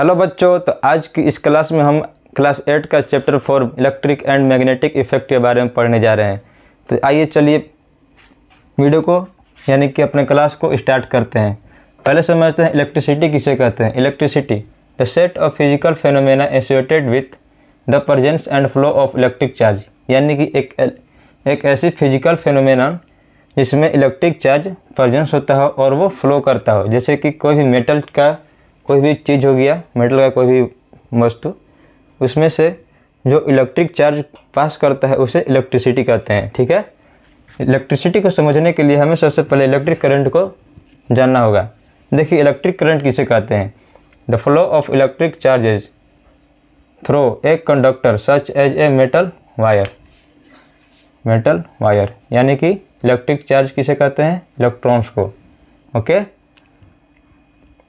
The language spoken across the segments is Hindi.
हेलो बच्चों, तो आज की इस क्लास में हम क्लास 8 का chapter 4 electric and magnetic effect के बारे में पढ़ने जा रहे हैं। तो आइए चलिए वीडियो को यानी कि अपने क्लास को स्टार्ट करते हैं। पहले समझते हैं इलेक्ट्रिसिटी किसे कहते हैं। Electricity the set of physical phenomena associated with the presence and flow of electric charge, यानी कि एक ऐसी फिजिकल फेनोमेना जिसमें इलेक्ट्रिक चार्ज प्रेजेंस होता हो और वो फ्लो करता हो। जैसे कि कोई भी मेटल का कोई भी चीज़ हो गया, मेटल का कोई भी वस्तु, उसमें से जो इलेक्ट्रिक चार्ज पास करता है उसे इलेक्ट्रिसिटी कहते हैं। ठीक है, इलेक्ट्रिसिटी को समझने के लिए हमें सबसे पहले इलेक्ट्रिक करंट को जानना होगा। देखिए इलेक्ट्रिक करंट किसे कहते हैं। The flow of electric charges through a conductor such as a metal wire, यानी कि इलेक्ट्रिक चार्ज किसे कहते हैं, इलेक्ट्रॉन्स को। ओके,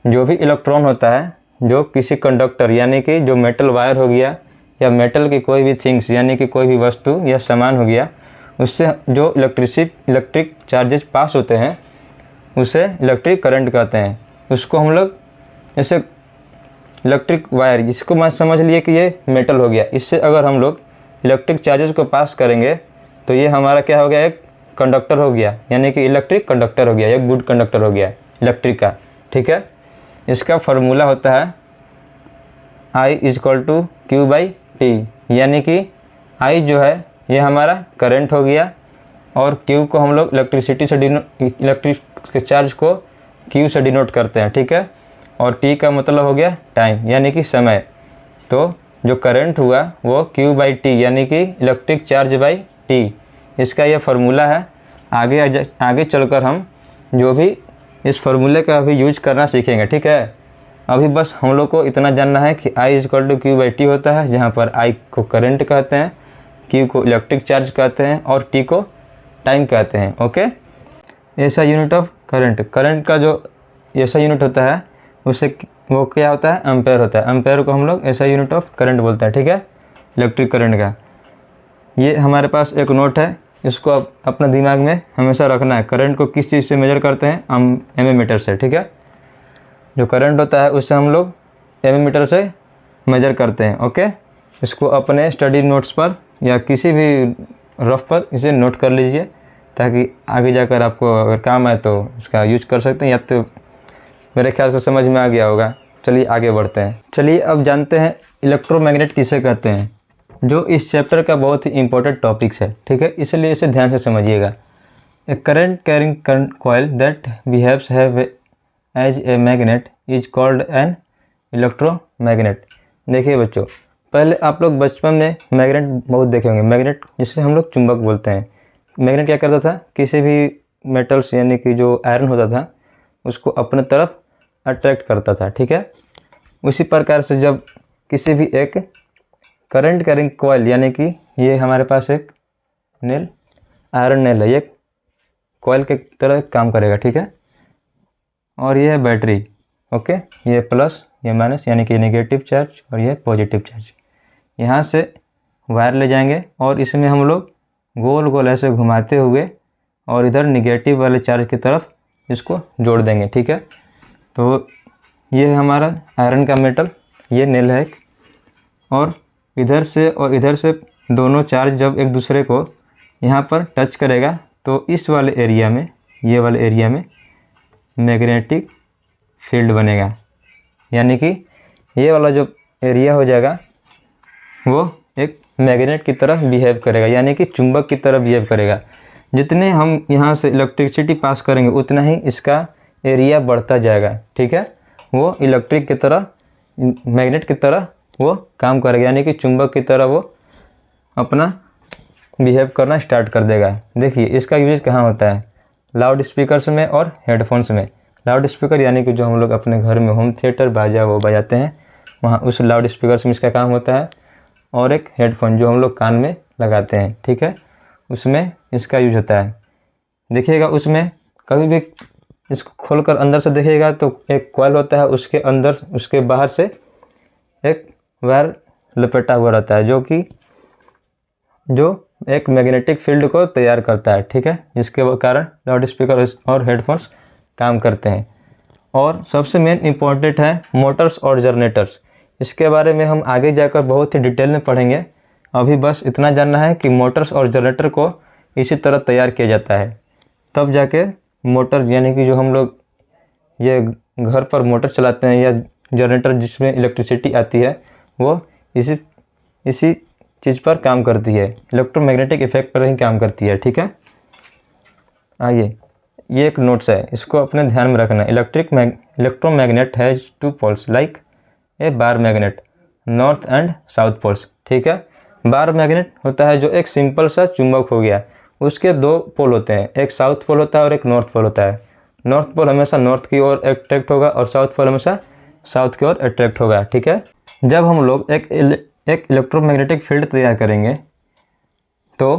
जो भी इलेक्ट्रॉन होता है जो किसी कंडक्टर यानी कि जो मेटल वायर हो गया या मेटल की कोई भी थिंग्स यानी कि कोई भी वस्तु या सामान हो गया, उससे जो इलेक्ट्रिक चार्जेस पास होते हैं उसे इलेक्ट्रिक करंट कहते हैं। उसको हम लोग जैसे इलेक्ट्रिक वायर, जिसको मैं समझ लिए कि ये मेटल हो गया, इससे अगर हम लोग इलेक्ट्रिक चार्जेस को पास करेंगे तो ये हमारा क्या हो गया, एक कंडक्टर हो गया, यानी कि इलेक्ट्रिक कंडक्टर हो गया, एक गुड कंडक्टर हो गया इलेक्ट्रिक का। ठीक है, इसका फार्मूला होता है I = Q/T, यानी कि I जो है ये हमारा करंट हो गया और Q को हम लोग इलेक्ट्रिसिटी से इलेक्ट्रिक के चार्ज को Q से डिनोट करते हैं। ठीक है, और T का मतलब हो गया टाइम यानी कि समय। तो जो करंट हुआ वो Q/T यानी कि इलेक्ट्रिक चार्ज बाई T, इसका ये फार्मूला है। आगे चलकर हम जो भी इस फार्मूले का अभी यूज करना सीखेंगे। ठीक है, अभी बस हम लोग को इतना जानना है कि I = Q/T होता है, जहाँ पर I को करंट कहते हैं, Q को इलेक्ट्रिक चार्ज कहते हैं और T को टाइम कहते हैं। ओके, ऐसा यूनिट ऑफ करंट का जो ऐसा यूनिट होता है उसे वो क्या होता है, एम्पेयर होता है। एम्पेयर को हम लोग ऐसा यूनिट ऑफ करंट बोलते हैं। ठीक है, इलेक्ट्रिक करंट का ये हमारे पास एक नोट है, इसको आप अपने दिमाग में हमेशा रखना है। करंट को किस चीज़ से मेजर करते हैं, हम एमीमीटर से। ठीक है, जो करंट होता है उससे हम लोग एमीमीटर से मेजर करते हैं। ओके, इसको अपने स्टडी नोट्स पर या किसी भी रफ पर इसे नोट कर लीजिए, ताकि आगे जाकर आपको अगर काम आए तो इसका यूज कर सकते हैं। या तो मेरे ख्याल से समझ में आ गया होगा। चलिए आगे बढ़ते हैं। चलिए अब जानते हैं इलेक्ट्रोमैग्नेट किसे कहते हैं, जो इस चैप्टर का बहुत ही इंपॉर्टेंट टॉपिक्स है। ठीक है, इसलिए इसे ध्यान से समझिएगा। A current carrying current coil that behaves have as a magnet is called an electromagnet. देखिए बच्चों, पहले आप लोग बचपन में मैग्नेट बहुत देखे होंगे। मैग्नेट जिसे हम लोग चुंबक बोलते हैं। मैग्नेट क्या करता था, किसी भी मेटल्स यानी कि जो आयरन होता था उसको अपने तरफ अट्रैक्ट करता था। ठीक है, उसी प्रकार से जब किसी भी एक करंट कैरिंग कॉइल, यानी कि ये हमारे पास एक नेल आयरन नेल है, ये कॉइल के तरह काम करेगा। ठीक है, और ये है बैटरी। ओके, ये प्लस ये माइनस यानी कि नेगेटिव चार्ज और ये पॉजिटिव चार्ज। यहाँ से वायर ले जाएंगे और इसमें हम लोग गोल गोल ऐसे घुमाते हुए और इधर नेगेटिव वाले चार्ज की तरफ इसको जोड़ देंगे। ठीक है, तो ये है हमारा आयरन का मेटल, ये नेल है एक, और इधर से दोनों चार्ज जब एक दूसरे को यहाँ पर टच करेगा तो इस वाले एरिया में, ये वाले एरिया में मैग्नेटिक फील्ड बनेगा। यानी कि ये वाला जो एरिया हो जाएगा वो एक मैग्नेट की तरह बिहेव करेगा, यानी कि चुंबक की तरह बिहेव करेगा। जितने हम यहाँ से इलेक्ट्रिसिटी पास करेंगे उतना ही इसका एरिया बढ़ता जाएगा। ठीक है, वो इलेक्ट्रिक की तरह, मैग्नेट की तरह वो काम करेगा, यानी कि चुंबक की तरह वो अपना बिहेव करना स्टार्ट कर देगा। देखिए इसका यूज कहाँ होता है, लाउड स्पीकर्स में और हेडफोन्स में। लाउड स्पीकर यानी कि जो हम लोग अपने घर में होम थिएटर बाजा वो बजाते हैं, वहाँ उस लाउड स्पीकर्स में इसका काम होता है। और एक हेडफोन जो हम लोग कान में लगाते हैं, ठीक है, उसमें इसका यूज होता है। देखिएगा उसमें कभी भी इसको खोलकर अंदर से देखिएगा तो एक कॉइल होता है, उसके अंदर उसके बाहर से एक वायर लपेटा हुआ रहता है, जो एक मैग्नेटिक फील्ड को तैयार करता है। ठीक है, जिसके कारण लाउड स्पीकर और हेडफोन्स काम करते हैं। और सबसे मेन इम्पॉर्टेंट है मोटर्स और जनरेटर्स। इसके बारे में हम आगे जाकर बहुत ही डिटेल में पढ़ेंगे। अभी बस इतना जानना है कि मोटर्स और जनरेटर को इसी तरह तैयार किया जाता है, तब जाके मोटर यानी कि जो हम लोग ये घर पर मोटर चलाते हैं या जनरेटर जिसमें इलेक्ट्रिसिटी आती है वो इसी चीज़ पर काम करती है, इलेक्ट्रोमैग्नेटिक इफेक्ट पर ही काम करती है। ठीक है, आइए ये एक नोट्स है, इसको अपने ध्यान में रखना। Electromagnet has 2 poles like a bar magnet, north and south poles. ठीक है, बार मैग्नेट होता है जो एक सिंपल सा चुंबक हो गया, उसके 2 पोल होते हैं, एक साउथ पोल होता है और एक नॉर्थ पोल होता है। नॉर्थ पोल हमेशा नॉर्थ की ओर अट्रैक्ट होगा और साउथ पोल हमेशा साउथ की ओर अट्रैक्ट होगा। ठीक है, जब हम लोग एक इलेक्ट्रोमैग्नेटिक फील्ड तैयार करेंगे तो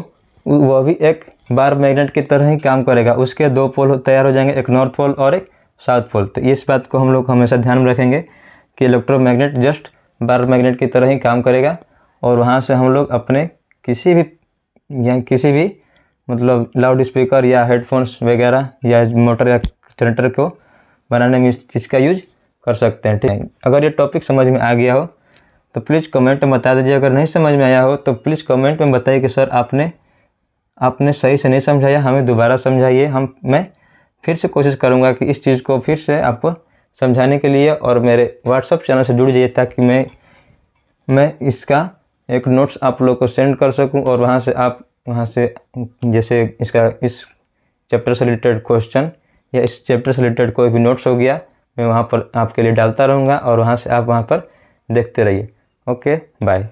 वह भी एक बार मैग्नेट की तरह ही काम करेगा, उसके 2 पोल तैयार हो जाएंगे, एक नॉर्थ पोल और एक साउथ पोल। तो इस बात को हम लोग हमेशा ध्यान में रखेंगे कि इलेक्ट्रोमैग्नेट जस्ट बार मैग्नेट की तरह ही काम करेगा और वहाँ से हम लोग अपने किसी भी मतलब लाउड स्पीकर या हेडफोन्स वगैरह या मोटर या जनरेटर को बनाने में इस चीज़ का यूज कर सकते हैं। ठीक है, अगर ये टॉपिक समझ में आ गया हो तो प्लीज़ कमेंट में बता दीजिए। अगर नहीं समझ में आया हो तो प्लीज़ कमेंट में बताइए कि सर आपने सही से नहीं समझाया, हमें दोबारा समझाइए। मैं फिर से कोशिश करूँगा कि इस चीज़ को फिर से आपको समझाने के लिए, और मेरे व्हाट्सअप चैनल से जुड़ जाइए ताकि मैं इसका एक नोट्स आप लोग को सेंड कर सकूं और वहाँ से जैसे इस चैप्टर से रिलेटेड क्वेश्चन या इस चैप्टर से रिलेटेड कोई भी नोट्स हो गया, मैं वहाँ पर आपके लिए डालता रहूँगा और वहाँ से आप वहाँ पर देखते रहिए। Okay, bye.